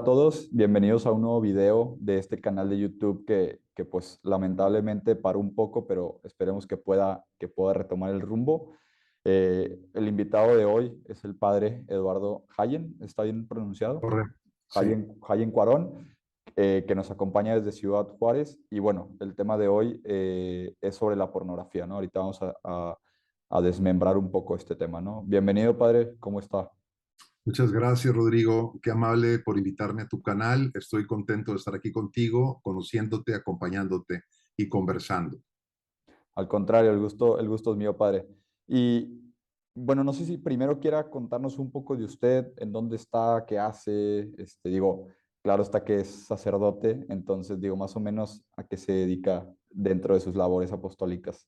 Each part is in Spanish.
Hola a todos, bienvenidos a un nuevo video de este canal de YouTube que pues lamentablemente paró un poco, pero esperemos que pueda retomar el rumbo. El invitado de hoy es el padre Eduardo Jayen, ¿está bien pronunciado? Correcto. Sí. Jayen Cuarón, que nos acompaña desde Ciudad Juárez. Y bueno, el tema de hoy es sobre la pornografía, ¿no? Ahorita vamos a desmembrar un poco este tema, ¿no? Bienvenido, padre, ¿cómo está? Muchas gracias, Rodrigo. Qué amable por invitarme a tu canal. Estoy contento de estar aquí contigo, conociéndote, acompañándote y conversando. Al contrario, el gusto es mío, padre. Y bueno, no sé si primero quiera contarnos un poco de usted, en dónde está, qué hace, digo, claro está que es sacerdote, entonces digo, más o menos a qué se dedica dentro de sus labores apostólicas.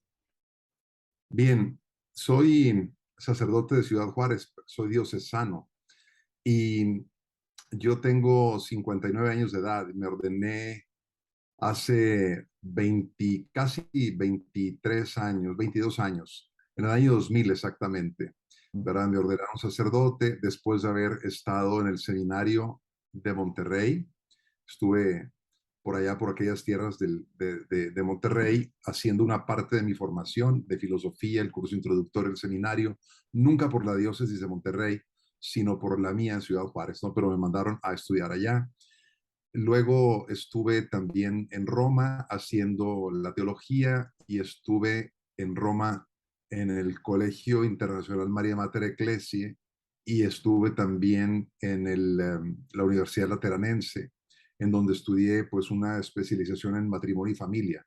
Bien, soy sacerdote de Ciudad Juárez, soy diocesano y yo tengo 59 años de edad. Me ordené hace 20, casi 23 años, 22 años, en el año 2000 exactamente, ¿verdad? Me ordenaron sacerdote después de haber estado en el seminario de Monterrey. Estuve por allá, por aquellas tierras de Monterrey, haciendo una parte de mi formación de filosofía, el curso introductorio del seminario, nunca por la diócesis de Monterrey, sino por la mía en Ciudad Juárez, ¿no? Pero me mandaron a estudiar allá. Luego estuve también en Roma haciendo la teología y estuve en Roma en el Colegio Internacional María Mater Ecclesiae y estuve también en la Universidad Lateranense, en donde estudié pues una especialización en matrimonio y familia.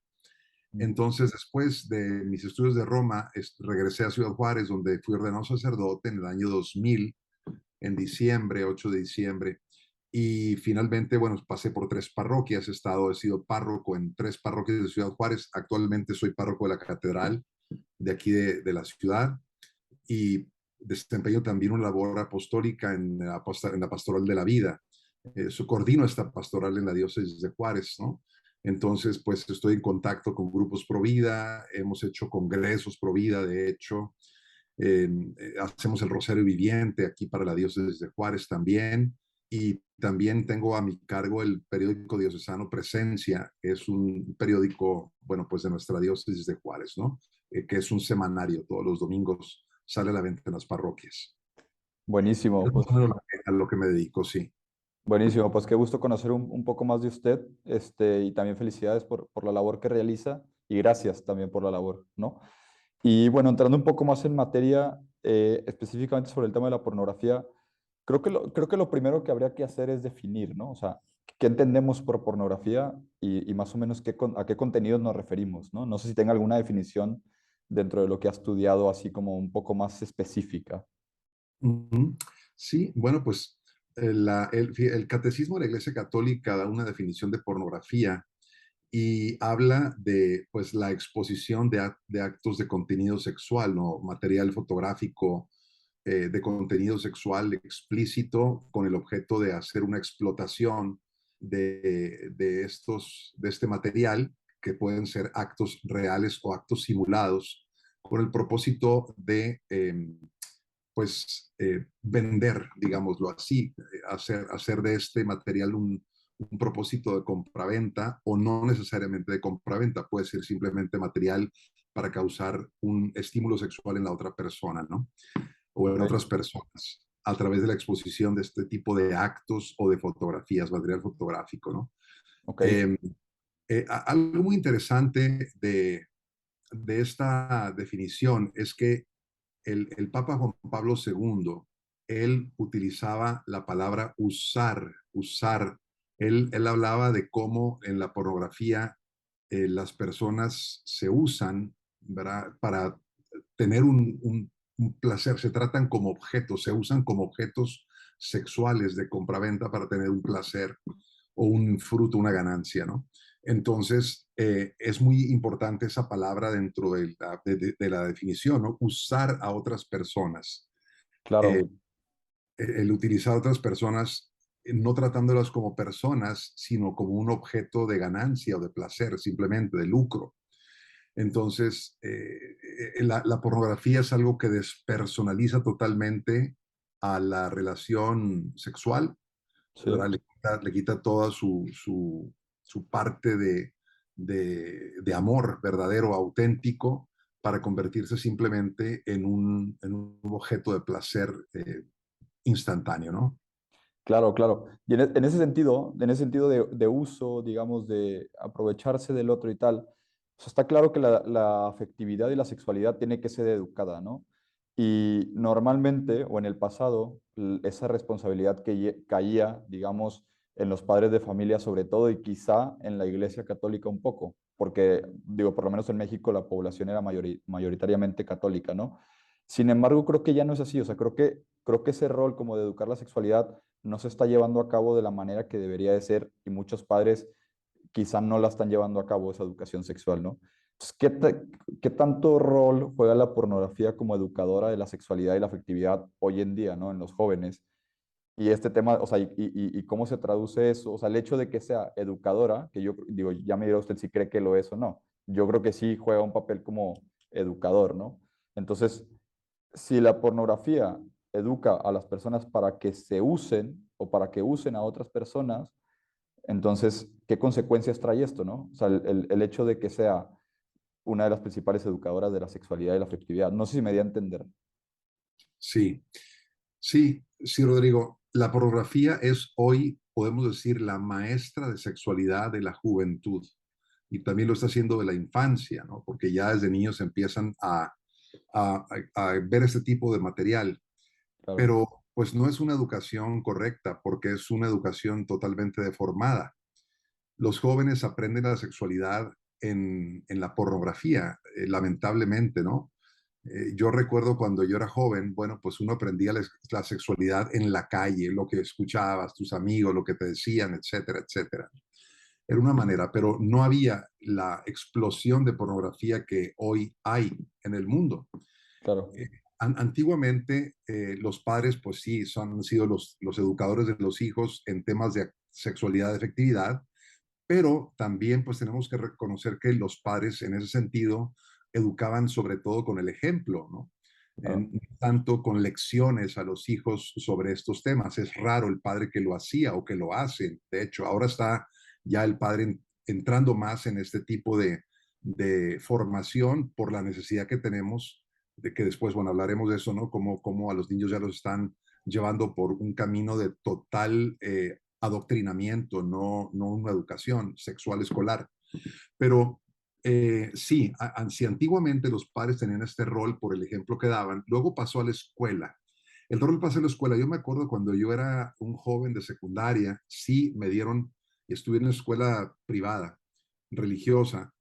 Mm. Entonces, después de mis estudios de Roma, regresé a Ciudad Juárez, donde fui ordenado sacerdote en el año 2000 en diciembre, 8 de diciembre. Y finalmente, bueno, pasé por tres parroquias, he sido párroco en tres parroquias de Ciudad Juárez. Actualmente soy párroco de la catedral de aquí de la ciudad y desempeño también una labor apostólica en la pastoral de la vida. Coordino esta pastoral en la diócesis de Juárez, ¿no? Entonces, pues estoy en contacto con grupos pro vida, hemos hecho congresos pro vida, de hecho, hacemos el Rosario Viviente aquí para la diócesis de Juárez también. Y también tengo a mi cargo el periódico diocesano Presencia, que es un periódico, bueno, pues de nuestra diócesis de Juárez, ¿no? Que es un semanario, todos los domingos sale a la venta en las parroquias. Buenísimo, Es más pues o menos a lo que me dedico, sí. buenísimo, pues qué gusto conocer un poco más de usted, y también felicidades por la labor que realiza y gracias también por la labor, ¿no? Y bueno, entrando un poco más en materia, específicamente sobre el tema de la pornografía, creo que lo primero que habría que hacer es definir, ¿no? O sea, ¿qué entendemos por pornografía y más o menos a qué contenidos nos referimos, ¿no? No sé si tenga alguna definición dentro de lo que ha estudiado, así como un poco más específica. Ujú. Sí, bueno, pues el Catecismo de la Iglesia Católica da una definición de pornografía y habla de pues la exposición de actos de contenido sexual, ¿no? Material fotográfico de contenido sexual explícito con el objeto de hacer una explotación de este material, que pueden ser actos reales o actos simulados, con el propósito de vender, digámoslo así, hacer de este material un propósito de compraventa, o no necesariamente de compraventa, puede ser simplemente material para causar un estímulo sexual en la otra persona, ¿no? O en Ok, otras personas, a través de la exposición de este tipo de actos o de fotografías, material fotográfico, ¿no? ok, Eh, Algo muy interesante de esta definición es que el Papa Juan Pablo II, él utilizaba la palabra usar. Él hablaba de cómo en la pornografía las personas se usan, ¿verdad? Para tener un placer, se tratan como objetos, se usan como objetos sexuales de compraventa para tener un placer o un fruto, una ganancia, ¿no? Entonces, es muy importante esa palabra dentro de la definición, ¿no? Usar a otras personas. Eh, claro. el utilizar a otras personas, no tratándolas como personas, sino como un objeto de ganancia o de placer, simplemente de lucro. Entonces, la pornografía es algo que despersonaliza totalmente a la relación sexual, Sí, ¿verdad? le quita toda su parte de amor verdadero, auténtico, para convertirse simplemente en un objeto de placer instantáneo, ¿no? Claro, claro. Y en ese sentido de uso, digamos, de aprovecharse del otro y tal, o sea, está claro que la afectividad y la sexualidad tiene que ser educada, ¿no? Y normalmente, o en el pasado, esa responsabilidad que caía, digamos, en los padres de familia sobre todo y quizá en la Iglesia Católica un poco, porque, digo, por lo menos en México la población era mayoritariamente católica, ¿no? Sin embargo, creo que ya no es así, o sea, creo que ese rol como de educar la sexualidad no se está llevando a cabo de la manera que debería de ser y muchos padres quizá no la están llevando a cabo esa educación sexual, ¿no? Entonces, ¿qué tanto rol juega la pornografía como educadora de la sexualidad y la afectividad hoy en día, ¿no? En los jóvenes. Y este tema, o sea, y cómo se traduce eso, o sea, el hecho de que sea educadora, que yo digo, ya me dirá usted si cree que lo es o no. Yo creo que sí juega un papel como educador, ¿no? Entonces, si la pornografía educa a las personas para que se usen o para que usen a otras personas, entonces, ¿qué consecuencias trae esto, no? O sea, el hecho de que sea una de las principales educadoras de la sexualidad y la afectividad. No sé si me di a entender. Sí, sí, Rodrigo. La pornografía es hoy, podemos decir, la maestra de sexualidad de la juventud. Y también lo está haciendo de la infancia, ¿no? Porque ya desde niños empiezan a ver este tipo de material. Claro, Pero pues no es una educación correcta porque es una educación totalmente deformada. Los jóvenes aprenden la sexualidad en la pornografía, lamentablemente, ¿no? Yo recuerdo cuando yo era joven, bueno, pues uno aprendía la sexualidad en la calle, lo que escuchabas, tus amigos, lo que te decían, etcétera, etcétera. Era una manera, pero no había la explosión de pornografía que hoy hay en el mundo. claro, Eh, Antiguamente, los padres, pues sí, han sido los educadores de los hijos en temas de sexualidad y afectividad, pero también pues tenemos que reconocer que los padres en ese sentido educaban sobre todo con el ejemplo, ¿no? claro. Tanto con lecciones a los hijos sobre estos temas. Es raro el padre que lo hacía o que lo hace. De hecho, ahora está ya el padre entrando más en este tipo de formación por la necesidad que tenemos de que después, bueno, hablaremos de eso, ¿no? Como a los niños ya los están llevando por un camino de total adoctrinamiento, no una educación sexual escolar. Pero sí, si antiguamente los padres tenían este rol por el ejemplo que daban, luego pasó a la escuela. El rol pasó a la escuela. Yo me acuerdo cuando yo era un joven de secundaria, sí me dieron, estuve en una escuela privada, religiosa.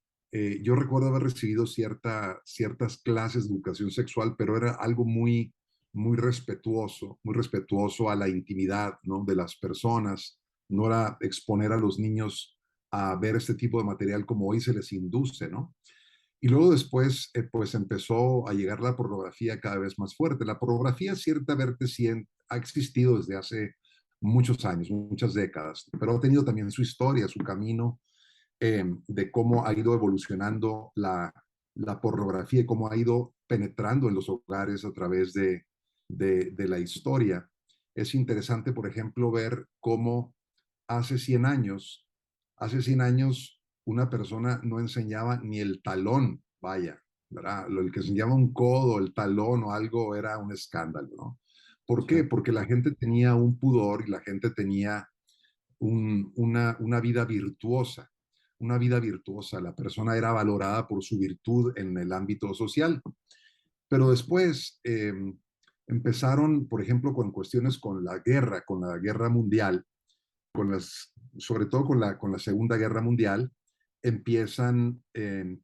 Yo recuerdo haber recibido ciertas clases de educación sexual, pero era algo muy respetuoso a la intimidad, ¿no? De las personas. No era exponer a los niños a ver este tipo de material como hoy se les induce, ¿no? Y luego después, pues empezó a llegar la pornografía cada vez más fuerte. La pornografía ciertamente sí ha existido desde hace muchos años, muchas décadas, pero ha tenido también su historia, su camino de cómo ha ido evolucionando la pornografía y cómo ha ido penetrando en los hogares a través de la historia. Es interesante, por ejemplo, ver cómo hace 100 años, hace 100 años una persona no enseñaba ni el talón, vaya, ¿verdad? El que enseñaba un codo, el talón o algo era un escándalo, ¿no? ¿Por Sí, qué? Porque la gente tenía un pudor y la gente tenía una vida virtuosa, una vida virtuosa. La persona era valorada por su virtud en el ámbito social. Pero después empezaron, por ejemplo, con cuestiones con la guerra mundial, sobre todo con la Segunda Guerra Mundial, empiezan,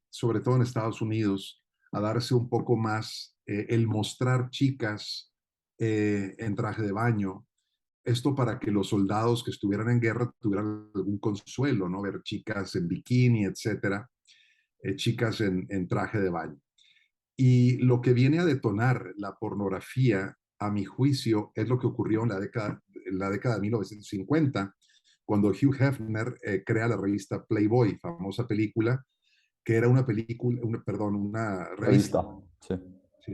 sobre todo en Estados Unidos, a darse un poco más el mostrar chicas en traje de baño, esto para que los soldados que estuvieran en guerra tuvieran algún consuelo, ¿no? Ver chicas en bikini, etcétera, chicas en traje de baño. Y lo que viene a detonar la pornografía, a mi juicio, es lo que ocurrió en la década de 1950, cuando Hugh Hefner crea la revista Playboy, famosa película, que era una película, perdón, una revista. revista, sí, ¿Sí?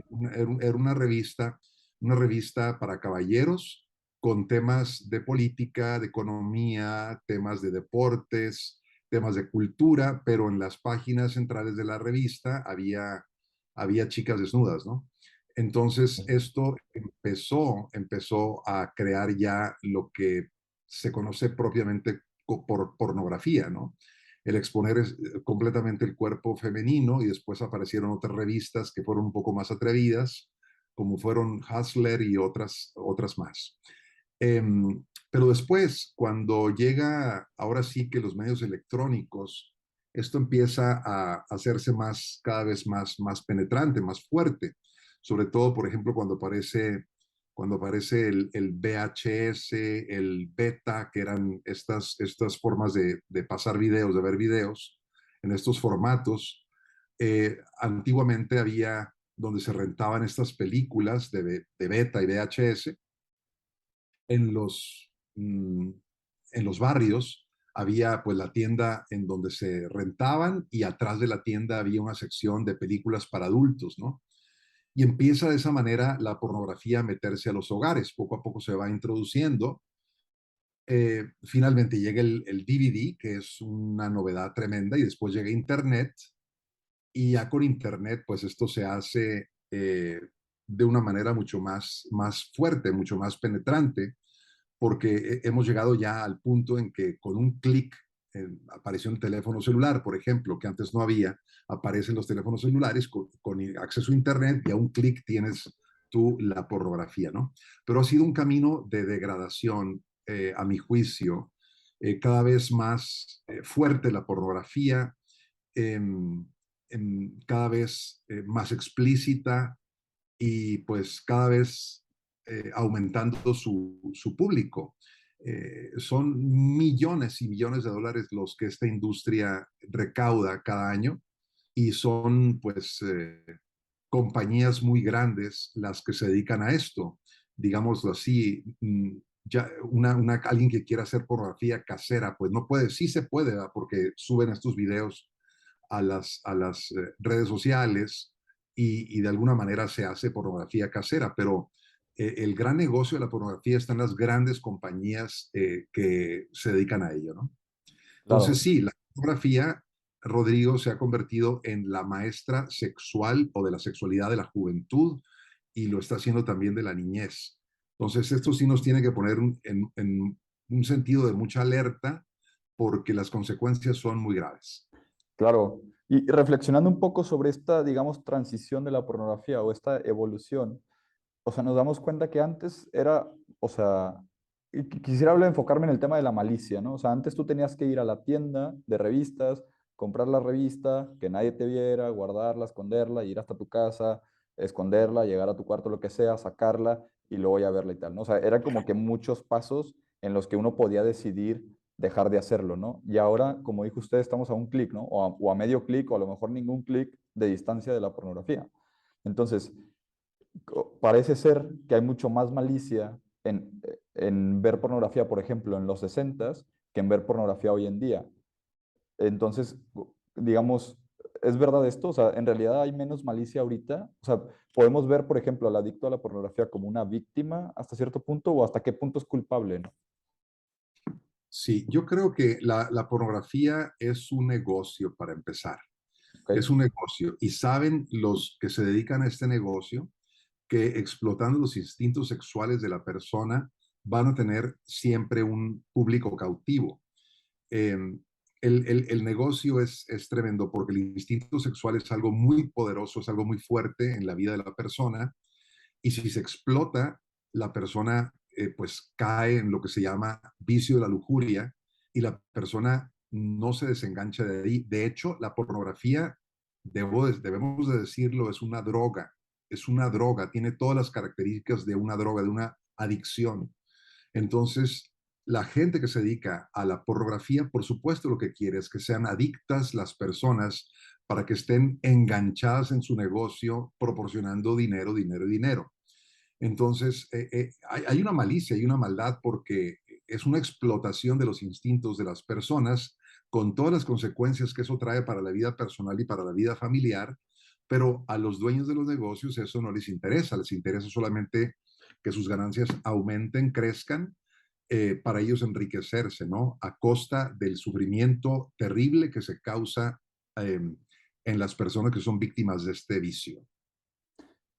Era una revista para caballeros, con temas de política, de economía, temas de deportes, temas de cultura, pero en las páginas centrales de la revista había chicas desnudas, ¿no? Entonces, esto empezó a crear ya lo que se conoce propiamente por pornografía, ¿no? El exponer completamente el cuerpo femenino, y después aparecieron otras revistas que fueron un poco más atrevidas, como fueron Hustler y otras más. Pero después, cuando llega, ahora sí que los medios electrónicos, esto empieza a hacerse cada vez más penetrante, más fuerte. Sobre todo, por ejemplo, cuando aparece el VHS, el beta, que eran estas formas de pasar videos, de ver videos en estos formatos. Antiguamente había donde se rentaban estas películas de beta y VHS en en los barrios. Había pues la tienda en donde se rentaban, y atrás de la tienda había una sección de películas para adultos, ¿no? Y empieza de esa manera la pornografía a meterse a los hogares. Poco a poco se va introduciendo. Finalmente llega el DVD, que es una novedad tremenda, y después llega Internet, y ya con Internet pues esto se hace de una manera mucho más fuerte, mucho más penetrante, porque hemos llegado ya al punto en que con un clic apareció un teléfono celular, por ejemplo, que antes no había. Aparecen los teléfonos celulares con acceso a Internet, y a un clic tienes tú la pornografía, ¿no? Pero ha sido un camino de degradación, a mi juicio, cada vez más fuerte la pornografía, em, cada vez más explícita, y pues cada vez aumentando su público. Son millones y millones de dólares los que esta industria recauda cada año, y son pues compañías muy grandes las que se dedican a esto, digámoslo así. Ya alguien que quiera hacer pornografía casera, pues no puede, sí se puede, ¿verdad? Porque suben estos videos a las redes sociales, y de alguna manera se hace pornografía casera, pero el gran negocio de la pornografía está en las grandes compañías que se dedican a ello, ¿no? Entonces, Claro, sí, la pornografía, Rodrigo, se ha convertido en la maestra sexual o de la sexualidad de la juventud, y lo está haciendo también de la niñez. Entonces, esto sí nos tiene que poner en un sentido de mucha alerta, porque las consecuencias son muy graves. claro. Y reflexionando un poco sobre esta, digamos, transición de la pornografía o esta evolución, o sea, nos damos cuenta que antes era, o sea, y quisiera hablar, enfocarme en el tema de la malicia, ¿no? O sea, antes tú tenías que ir a la tienda de revistas, comprar la revista, que nadie te viera, guardarla, esconderla, ir hasta tu casa, esconderla, llegar a tu cuarto, lo que sea, sacarla y luego ya verla y tal, ¿no? O sea, era como que muchos pasos en los que uno podía decidir dejar de hacerlo, ¿no? Y ahora, como dijo usted, estamos a un clic, ¿no? O a medio clic o a lo mejor ningún clic de distancia de la pornografía. Entonces, parece ser que hay mucho más malicia en ver pornografía, por ejemplo, en los 60 que en ver pornografía hoy en día. Entonces, digamos, ¿es verdad esto? O sea, ¿en realidad hay menos malicia ahorita? O sea, ¿podemos ver, por ejemplo, al adicto a la pornografía como una víctima hasta cierto punto o hasta qué punto es culpable, ¿no? Sí, yo creo que la pornografía es un negocio para empezar. ¿Ok? Es un negocio, y saben los que se dedican a este negocio que explotando los instintos sexuales de la persona van a tener siempre un público cautivo. Eh, el negocio es tremendo, porque el instinto sexual es algo muy poderoso, es algo muy fuerte en la vida de la persona, y si se explota, la persona pues cae en lo que se llama vicio de la lujuria, y la persona no se desengancha de ahí. De hecho, la pornografía, debemos de decirlo, es una droga, tiene todas las características de una droga, de una adicción. Entonces, la gente que se dedica a la pornografía, por supuesto, lo que quiere es que sean adictas las personas, para que estén enganchadas en su negocio, proporcionando dinero, dinero y dinero. Entonces, hay una malicia, hay una maldad, porque es una explotación de los instintos de las personas, con todas las consecuencias que eso trae para la vida personal y para la vida familiar, pero a los dueños de los negocios eso no les interesa solamente que sus ganancias aumenten, crezcan, para ellos enriquecerse, ¿no? A costa del sufrimiento terrible que se causa en las personas que son víctimas de este vicio.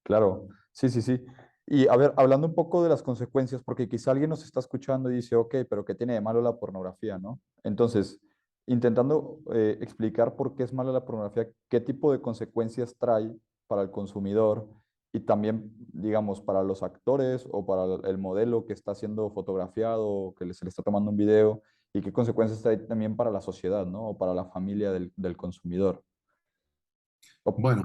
Claro, sí, sí, sí. Y a ver, hablando un poco de las consecuencias, porque quizá alguien nos está escuchando y dice, ok, pero ¿qué tiene de malo la pornografía, no? Entonces, intentando explicar por qué es mala la pornografía, qué tipo de consecuencias trae para el consumidor y también, digamos, para los actores o para el modelo que está siendo fotografiado o que se le está tomando un video, y qué consecuencias trae también para la sociedad, ¿no? O para la familia del consumidor. O- Bueno,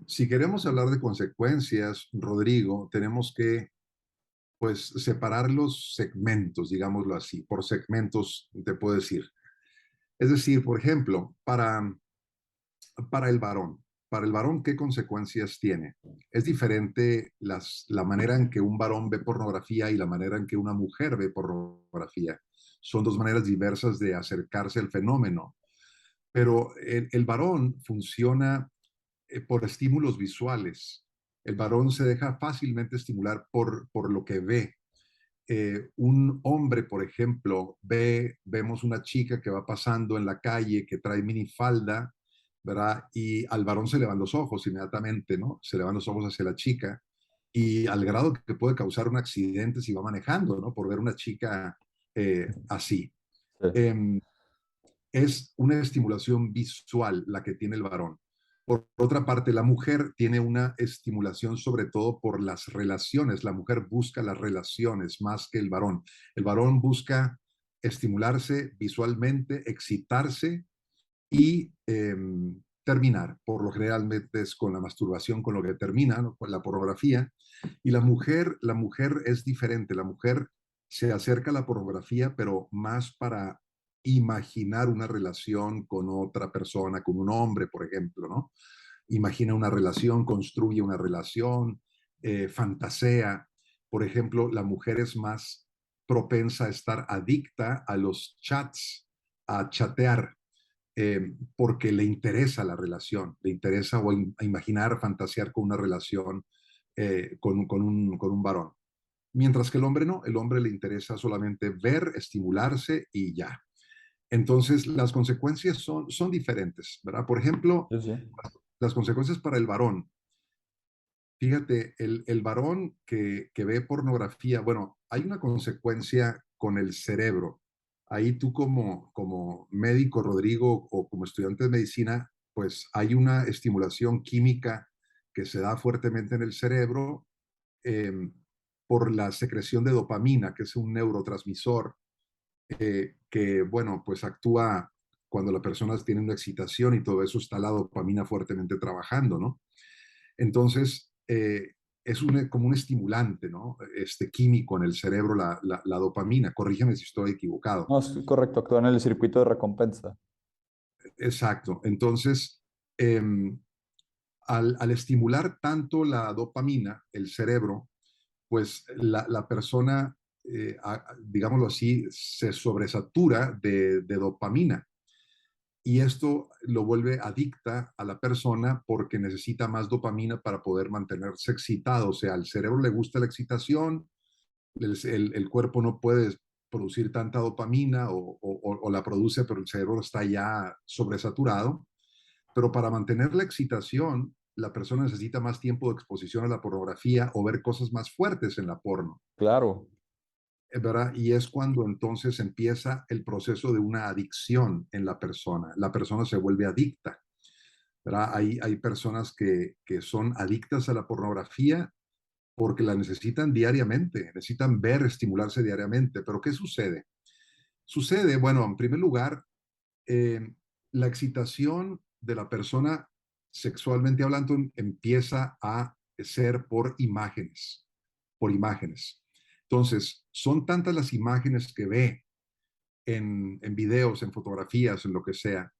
si queremos hablar de consecuencias, Rodrigo, tenemos que, pues, separar los segmentos, digámoslo así, por segmentos, te puedo decir. Es decir, por ejemplo, para el varón. Para el varón, ¿qué consecuencias tiene? Es diferente la manera en que un varón ve pornografía y la manera en que una mujer ve pornografía. Son dos maneras diversas de acercarse al fenómeno. Pero el varón funciona por estímulos visuales. El varón se deja fácilmente estimular por lo que ve. Un hombre, por ejemplo, vemos una chica que va pasando en la calle que trae minifalda, ¿verdad? Y al varón se le van los ojos inmediatamente, ¿no? Se le van los ojos hacia la chica y al grado que puede causar un accidente si va manejando, ¿no? Por ver una chica así. sí, Eh, es una estimulación visual la que tiene el varón. Por otra parte, la mujer tiene una estimulación sobre todo por las relaciones. La mujer busca las relaciones más que el varón. El varón busca estimularse visualmente, excitarse y terminar. Por lo generalmente es con la masturbación, con lo que termina, ¿no? Con la pornografía. Y la mujer es diferente. La mujer se acerca a la pornografía, pero más para imaginar una relación con otra persona, con un hombre, por ejemplo, ¿no? Imagina una relación, construye una relación, fantasea. Por ejemplo, la mujer es más propensa a estar adicta a los chats, a chatear, porque le interesa la relación, le interesa o a imaginar, fantasear con una relación con un varón. Mientras que el hombre no, el hombre le interesa solamente ver, estimularse y ya. Entonces, las consecuencias son diferentes, ¿verdad? Por ejemplo, sí, sí. las consecuencias para el varón. Fíjate, el varón que ve pornografía, bueno, hay una consecuencia con el cerebro. Ahí tú como médico, Rodrigo, o como estudiante de medicina, pues hay una estimulación química que se da fuertemente en el cerebro eh, por la secreción de dopamina, que es un neurotransmisor que, bueno, pues actúa cuando la persona tiene una excitación y todo eso está la dopamina fuertemente trabajando, ¿no? Entonces, es como un estimulante, ¿no? Este químico en el cerebro, la dopamina. Corrígeme si estoy equivocado. No, es correcto, actúa en el circuito de recompensa. Exacto. Entonces, em, al estimular tanto la dopamina, el cerebro, pues la persona, digámoslo así, se sobresatura de dopamina. Y esto lo vuelve adicta a la persona porque necesita más dopamina para poder mantenerse excitado. O sea, al cerebro le gusta la excitación, el cuerpo no puede producir tanta dopamina o la produce, pero el cerebro está ya sobresaturado. Pero para mantener la excitación, la persona necesita más tiempo de exposición a la pornografía o ver cosas más fuertes en la porno. Claro, ¿Verdad? Y es cuando entonces empieza el proceso de una adicción en la persona. La persona se vuelve adicta, ¿verdad? Hay personas que son adictas a la pornografía porque la necesitan diariamente, necesitan ver, estimularse diariamente. Pero ¿qué sucede? Sucede, bueno, en primer lugar, eh, la excitación de la persona sexualmente hablando empieza a ser por imágenes, por imágenes. Entonces, son tantas las imágenes que ve en videos, en fotografías, en lo que sea,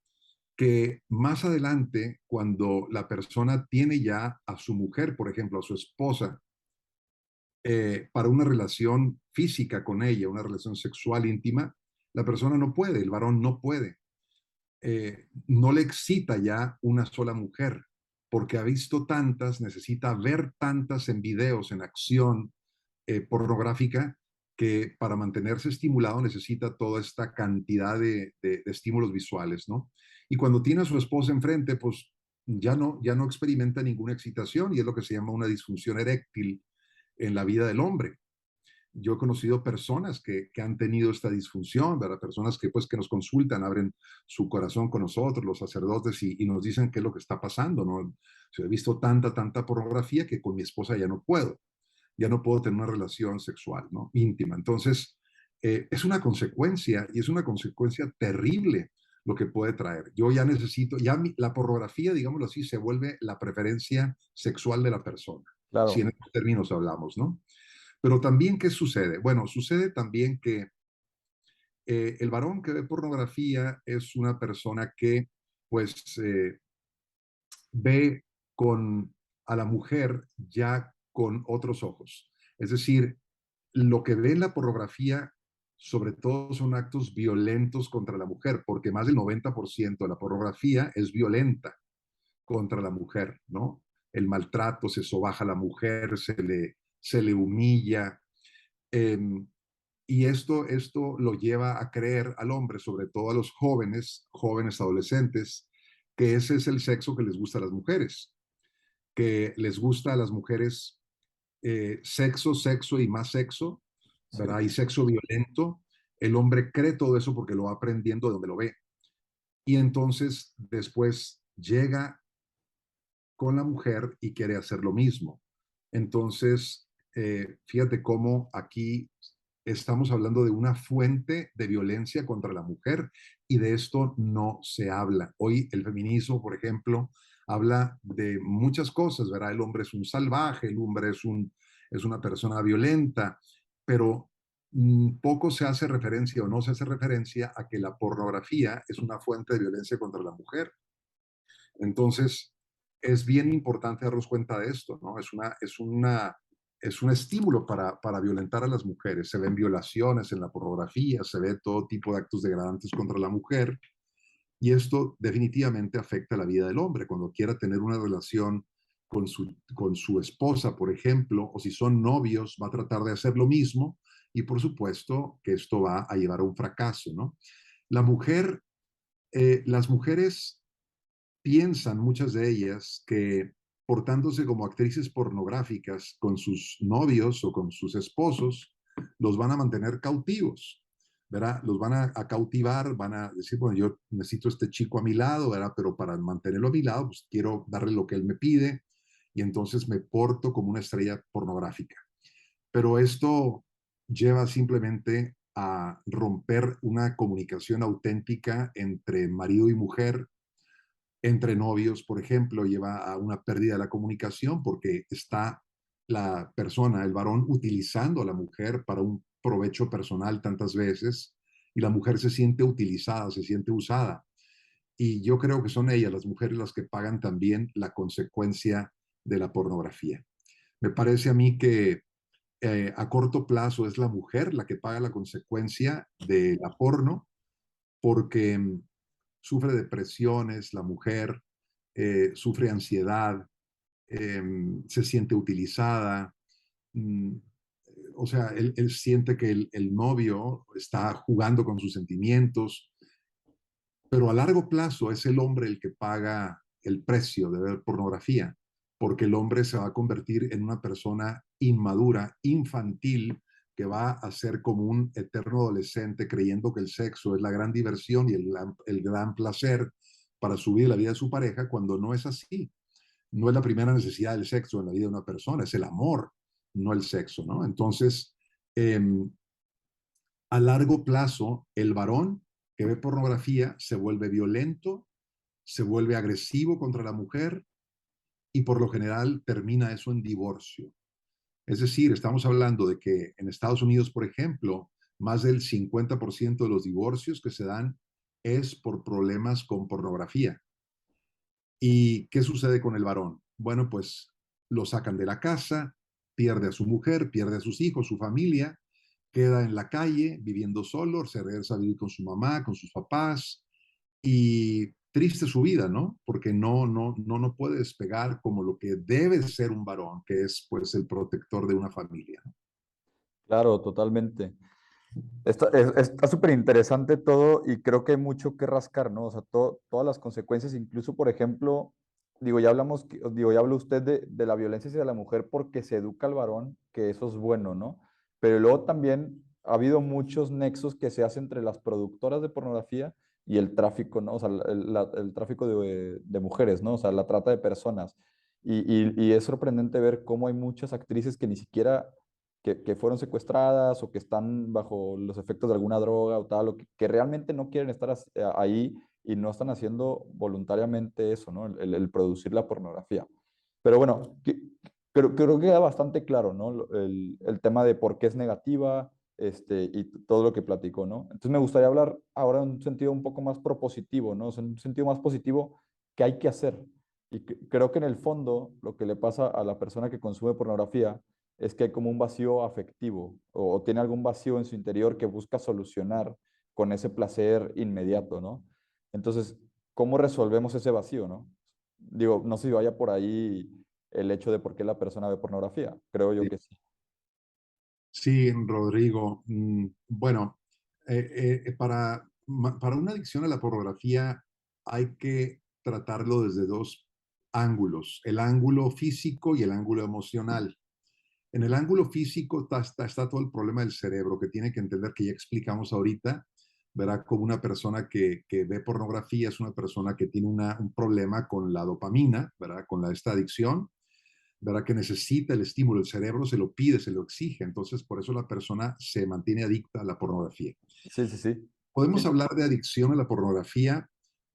que más adelante, cuando la persona tiene ya a su mujer, por ejemplo, a su esposa, para una relación física con ella, una relación sexual íntima, la persona no puede, el varón no puede. No le excita ya una sola mujer, porque ha visto tantas, necesita ver tantas en videos, en acción, pornográfica que para mantenerse estimulado necesita toda esta cantidad de estímulos visuales, ¿no? Y cuando tiene a su esposa enfrente, pues ya no experimenta ninguna excitación y es lo que se llama una disfunción eréctil en la vida del hombre. Yo he conocido personas que han tenido esta disfunción, ¿verdad? Personas que, pues, que nos consultan, abren su corazón con nosotros, los sacerdotes, y nos dicen qué es lo que está pasando, ¿no? O sea, he visto tanta pornografía que con mi esposa ya no puedo tener una relación sexual, ¿no? Íntima. Entonces, es una consecuencia y es una consecuencia terrible lo que puede traer. Yo ya necesito, la pornografía, digámoslo así, se vuelve la preferencia sexual de la persona, si en Claro, estos términos hablamos, ¿no? Pero también, ¿qué sucede? Bueno, sucede también que el varón que ve pornografía es una persona que, pues, ve con a la mujer ya con otros ojos. Es decir, lo que ve en la pornografía, sobre todo, son actos violentos contra la mujer, porque más del 90% de la pornografía es violenta contra la mujer, ¿no? El maltrato, se sobaja a la mujer, se le humilla. Eh, y esto lo lleva a creer al hombre, sobre todo a los jóvenes adolescentes, que ese es el sexo que les gusta a las mujeres, que les gusta a las mujeres sexo y más sexo, sí, ¿verdad? Y sexo violento. El hombre cree todo eso porque lo va aprendiendo de donde lo ve. Y entonces después llega con la mujer y quiere hacer lo mismo. Entonces, fíjate cómo aquí estamos hablando de una fuente de violencia contra la mujer y de esto no se habla. Hoy el feminismo, por ejemplo, habla de muchas cosas, ¿verdad? El hombre es un salvaje, el hombre es una persona violenta, pero poco se hace referencia o no se hace referencia a que la pornografía es una fuente de violencia contra la mujer. Entonces, es bien importante darnos cuenta de esto, ¿no? Es un estímulo para violentar a las mujeres. Se ven violaciones en la pornografía, se ve todo tipo de actos degradantes contra la mujer y esto definitivamente afecta la vida del hombre. Cuando quiera tener una relación con su esposa, por ejemplo, o si son novios, va a tratar de hacer lo mismo y por supuesto que esto va a llevar a un fracaso, ¿no? La mujer, las mujeres piensan muchas de ellas que portándose como actrices pornográficas con sus novios o con sus esposos, los van a mantener cautivos, ¿verdad? Los van a cautivar, van a decir, bueno, yo necesito este chico a mi lado, ¿verdad? Pero para mantenerlo a mi lado, pues quiero darle lo que él me pide y entonces me porto como una estrella pornográfica. Pero esto lleva simplemente a romper una comunicación auténtica entre marido y mujer, entre novios, por ejemplo, lleva a una pérdida de la comunicación porque está la persona, el varón, utilizando a la mujer para un provecho personal tantas veces y la mujer se siente utilizada, se siente usada. Y yo creo que son ellas, las mujeres, las que pagan también la consecuencia de la pornografía. Me parece a mí que a corto plazo es la mujer la que paga la consecuencia de la porno porque sufre depresiones, la mujer sufre ansiedad, eh, se siente utilizada. mm, o sea, él siente que el novio está jugando con sus sentimientos, pero a largo plazo es el hombre el que paga el precio de ver pornografía, porque el hombre se va a convertir en una persona inmadura, infantil, que va a ser como un eterno adolescente creyendo que el sexo es la gran diversión y el gran placer para su vida y la vida de su pareja, cuando no es así. No es la primera necesidad del sexo en la vida de una persona, es el amor, no el sexo, ¿no? Entonces, eh, a largo plazo, el varón que ve pornografía se vuelve violento, se vuelve agresivo contra la mujer y por lo general termina eso en divorcio. Es decir, estamos hablando de que en Estados Unidos, por ejemplo, más del 50% de los divorcios que se dan es por problemas con pornografía. ¿Y qué sucede con el varón? Bueno, pues lo sacan de la casa, pierde a su mujer, pierde a sus hijos, su familia, queda en la calle viviendo solo, se regresa a vivir con su mamá, con sus papás y triste su vida, ¿no? Porque no puede despegar como lo que debe ser un varón, que es pues el protector de una familia, ¿no? Claro, totalmente. Está súper interesante todo y creo que hay mucho que rascar, ¿no? O sea, todas las consecuencias, incluso, por ejemplo, digo, ya hablamos, digo, ya habló usted de la violencia hacia la mujer porque se educa al varón, que eso es bueno, ¿no? Pero luego también ha habido muchos nexos que se hacen entre las productoras de pornografía y el tráfico, ¿no? O sea, el tráfico de mujeres, ¿no? O sea, la trata de personas. Y es sorprendente ver cómo hay muchas actrices que ni siquiera que fueron secuestradas o que están bajo los efectos de alguna droga o tal, o que realmente no quieren estar ahí y no están haciendo voluntariamente eso, ¿no? El producir la pornografía. Pero bueno, creo que queda bastante claro, ¿no? El tema de por qué es negativa y todo lo que platicó, ¿no? Entonces me gustaría hablar ahora en un sentido un poco más propositivo, ¿no? O sea, en un sentido más positivo, ¿qué hay que hacer? Y creo que en el fondo lo que le pasa a la persona que consume pornografía es que hay como un vacío afectivo o tiene algún vacío en su interior que busca solucionar con ese placer inmediato, ¿no? Entonces, ¿cómo resolvemos ese vacío, no? Digo, no sé si vaya por ahí el hecho de por qué la persona ve pornografía. Creo yo Sí, que sí. sí, Rodrigo. Bueno, para una adicción a la pornografía hay que tratarlo desde dos ángulos, el ángulo físico y el ángulo emocional. En el ángulo físico está todo el problema del cerebro, que tiene que entender que ya explicamos ahorita, verá, como una persona que ve pornografía es una persona que tiene un problema con la dopamina, ¿verdad? Con esta adicción, ¿verdad? Que necesita el estímulo, el cerebro se lo pide, se lo exige, entonces por eso la persona se mantiene adicta a la pornografía. Sí, sí, sí. Podemos Sí, hablar de adicción a la pornografía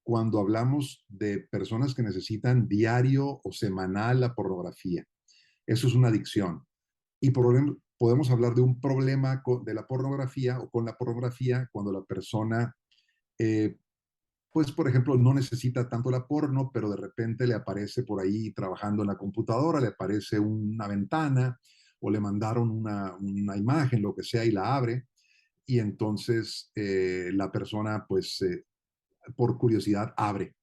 cuando hablamos de personas que necesitan diario o semanal la pornografía. Eso es una adicción. Y podemos hablar de un problema de la pornografía o con la pornografía cuando la persona, eh, pues, por ejemplo, no necesita tanto la porno, pero de repente le aparece por ahí trabajando en la computadora, le aparece una ventana o le mandaron una imagen, lo que sea, y la abre. Y entonces la persona, pues, por curiosidad, abre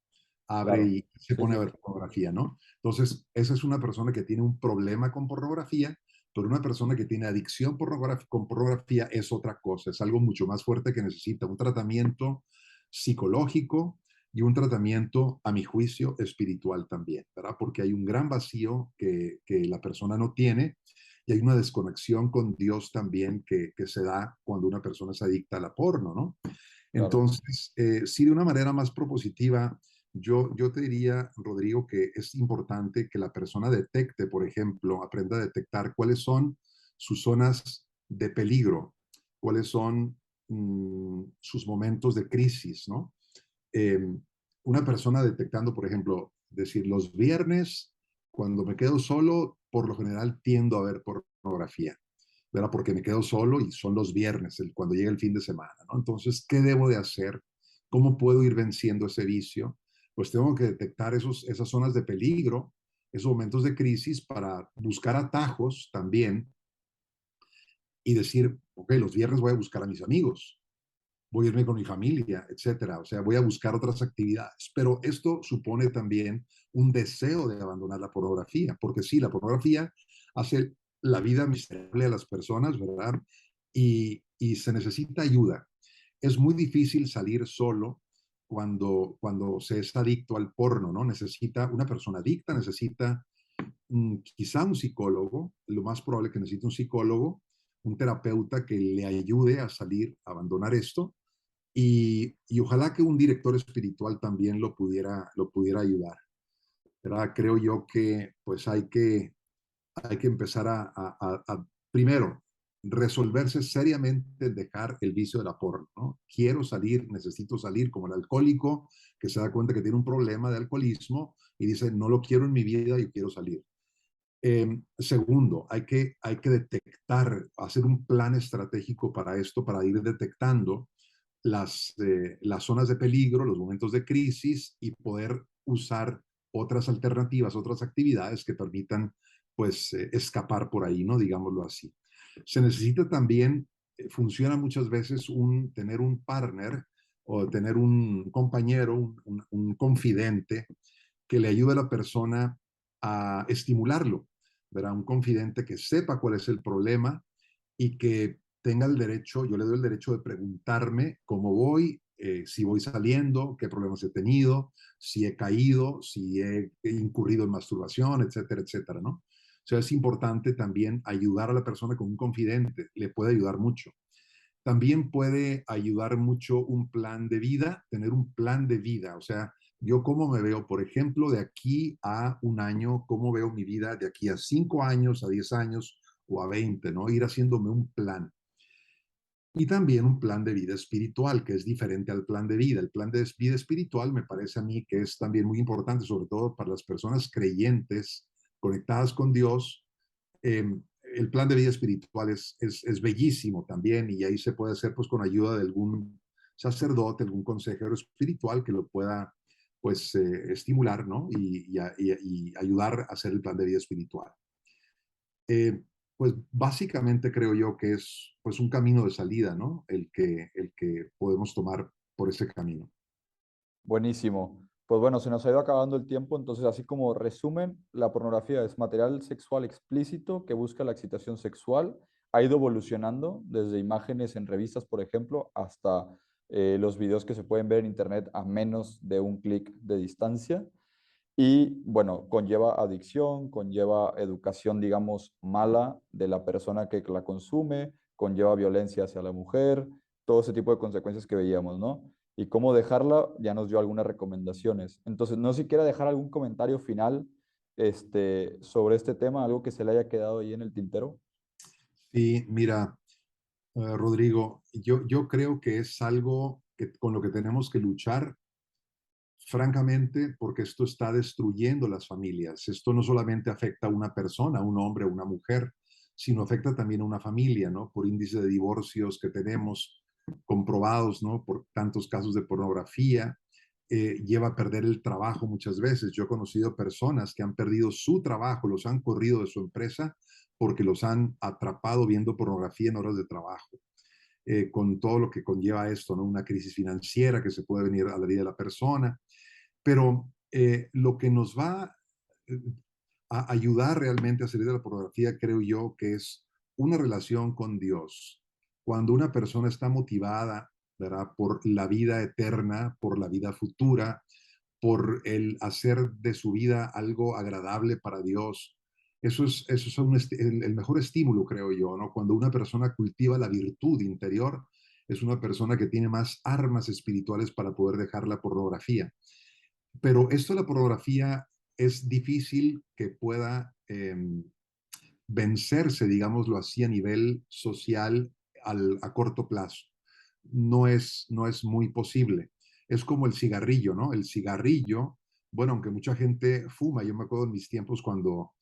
claro. y se Sí, pone sí, a sí. ver pornografía, ¿no? Entonces, esa es una persona que tiene un problema con pornografía, pero una persona que tiene adicción con pornografía es otra cosa, es algo mucho más fuerte que necesita un tratamiento psicológico y un tratamiento, a mi juicio, espiritual también, ¿verdad? Porque hay un gran vacío que la persona no tiene y hay una desconexión con Dios también que se da cuando una persona es adicta a la porno, ¿no? Claro. Entonces, sí, de una manera más propositiva, yo te diría, Rodrigo, que es importante que la persona detecte, por ejemplo, aprenda a detectar cuáles son sus zonas de peligro, cuáles son sus momentos de crisis, ¿no? Eh, una persona detectando, por ejemplo, decir, los viernes, cuando me quedo solo, por lo general tiendo a ver pornografía, ¿verdad? Porque me quedo solo y son los viernes, cuando llega el fin de semana, ¿no? Entonces, ¿qué debo de hacer? ¿Cómo puedo ir venciendo ese vicio? Pues tengo que detectar esas zonas de peligro, esos momentos de crisis para buscar atajos también y decir, ok, los viernes voy a buscar a mis amigos, voy a irme con mi familia, etcétera. O sea, voy a buscar otras actividades. Pero esto supone también un deseo de abandonar la pornografía, porque sí, la pornografía hace la vida miserable a las personas, ¿verdad? Y se necesita ayuda. Es muy difícil salir solo cuando se es adicto al porno, ¿no? Necesita, una persona adicta necesita quizá un psicólogo, lo más probable es que necesite un psicólogo, un terapeuta que le ayude a salir, a abandonar esto, y ojalá que un director espiritual también lo pudiera ayudar, ¿verdad? Creo yo que pues hay que empezar primero, resolverse seriamente en dejar el vicio de la porno, ¿no? Quiero salir, necesito salir, como el alcohólico que se da cuenta que tiene un problema de alcoholismo y dice, no lo quiero en mi vida, yo quiero salir. Segundo, hay que detectar, hacer un plan estratégico para esto, para ir detectando las zonas de peligro, los momentos de crisis y poder usar otras alternativas, otras actividades que permitan, pues, escapar por ahí, ¿no? Digámoslo así. Se necesita también, funciona muchas veces tener un partner o tener un compañero, un confidente que le ayude a la persona a estimularlo, ¿verdad? Un confidente que sepa cuál es el problema y que tenga el derecho, yo le doy el derecho de preguntarme cómo voy, si voy saliendo, qué problemas he tenido, si he caído, si he incurrido en masturbación, etcétera, etcétera, ¿no? O sea, es importante también ayudar a la persona con un confidente, le puede ayudar mucho. También puede ayudar mucho un plan de vida, tener un plan de vida, o sea, yo cómo me veo, por ejemplo, de aquí a un año, cómo veo mi vida de aquí a 5 años, a 10 años o a 20, ¿no? Ir haciéndome un plan. Y también un plan de vida espiritual, que es diferente al plan de vida. El plan de vida espiritual me parece a mí que es también muy importante, sobre todo para las personas creyentes, conectadas con Dios. El plan de vida espiritual es bellísimo también y ahí se puede hacer pues con ayuda de algún sacerdote, algún consejero espiritual que lo pueda pues estimular, ¿no? Y ayudar a hacer el plan de vida espiritual. Eh, pues básicamente creo yo que es pues un camino de salida, ¿no? El que podemos tomar por ese camino. Buenísimo. Pues bueno, se nos ha ido acabando el tiempo, entonces así como resumen, la pornografía es material sexual explícito que busca la excitación sexual, ha ido evolucionando desde imágenes en revistas, por ejemplo, hasta los videos que se pueden ver en internet a menos de un clic de distancia. Y bueno, conlleva adicción, conlleva educación, digamos, mala de la persona que la consume, conlleva violencia hacia la mujer, todo ese tipo de consecuencias que veíamos, ¿no? Y cómo dejarla, ya nos dio algunas recomendaciones. Entonces, no sé si quiera dejar algún comentario final sobre este tema, algo que se le haya quedado ahí en el tintero. Sí, mira, Rodrigo, yo creo que es algo con lo que tenemos que luchar, francamente, porque esto está destruyendo las familias. Esto no solamente afecta a una persona, a un hombre o una mujer, sino afecta también a una familia, ¿no? Por índice de divorcios que tenemos comprobados, ¿no? Por tantos casos de pornografía, lleva a perder el trabajo muchas veces. Yo he conocido personas que han perdido su trabajo, los han corrido de su empresa porque los han atrapado viendo pornografía en horas de trabajo, con todo lo que conlleva esto, ¿no? Una crisis financiera que se puede venir a la vida de la persona, pero lo que nos va eh, a ayudar realmente a salir de la pornografía, creo yo, que es una relación con Dios. Cuando una persona está motivada, ¿verdad? Por la vida eterna, por la vida futura, por el hacer de su vida algo agradable para Dios. Eso es el mejor estímulo, creo yo, ¿no? Cuando una persona cultiva la virtud interior, es una persona que tiene más armas espirituales para poder dejar la pornografía. Pero esto de la pornografía es difícil que pueda vencerse, digámoslo así, a nivel social a corto plazo. No es muy posible. Es como el cigarrillo, ¿no? El cigarrillo, bueno, aunque mucha gente fuma, yo me acuerdo en mis tiempos cuando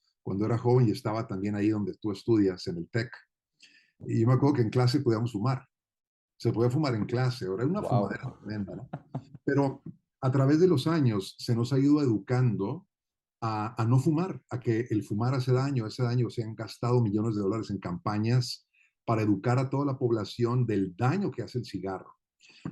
era joven y estaba también ahí donde tú estudias, en el TEC, y yo me acuerdo que en clase podíamos fumar. Se podía fumar en clase, ahora era una Wow. fumadera tremenda, ¿no? Pero a través de los años se nos ha ido educando a no fumar, a que el fumar hace daño, se han gastado millones de dólares en campañas para educar a toda la población del daño que hace el cigarro.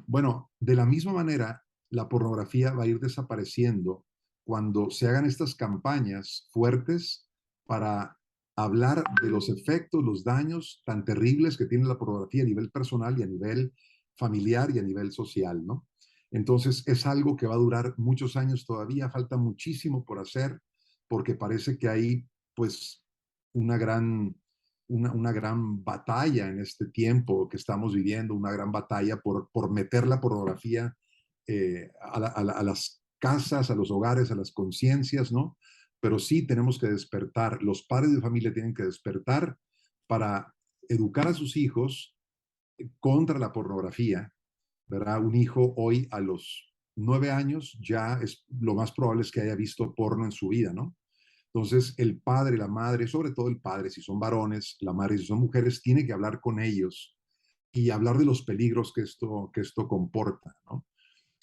Bueno, de la misma manera, la pornografía va a ir desapareciendo cuando se hagan estas campañas fuertes para hablar de los efectos, los daños tan terribles que tiene la pornografía a nivel personal y a nivel familiar y a nivel social, ¿no? Entonces es algo que va a durar muchos años todavía, falta muchísimo por hacer, porque parece que hay pues una gran una gran batalla en este tiempo que estamos viviendo, una gran batalla por meter la pornografía a las casas, a los hogares, a las conciencias, ¿no? Pero sí tenemos que despertar, los padres de familia tienen que despertar para educar a sus hijos contra la pornografía, ¿verdad? Un hijo hoy a los 9 años ya es lo más probable es que haya visto porno en su vida, ¿no? Entonces, el padre, la madre, sobre todo el padre, si son varones, la madre, si son mujeres, tiene que hablar con ellos y hablar de los peligros que esto comporta, ¿no?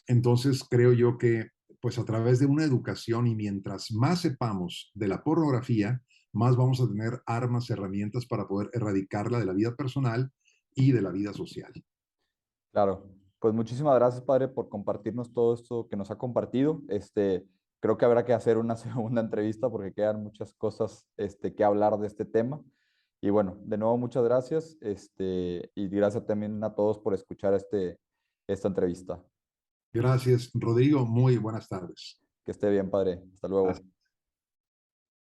Entonces, creo yo que, pues a través de una educación y mientras más sepamos de la pornografía, más vamos a tener armas, herramientas para poder erradicarla de la vida personal y de la vida social. Claro, pues muchísimas gracias, padre, por compartirnos todo esto que nos ha compartido. Creo que habrá que hacer una segunda entrevista porque quedan muchas cosas, que hablar de este tema. Y bueno, de nuevo muchas gracias, y gracias también a todos por escuchar esta entrevista. Gracias, Rodrigo. Muy buenas tardes. Que esté bien, padre. Hasta luego. Hasta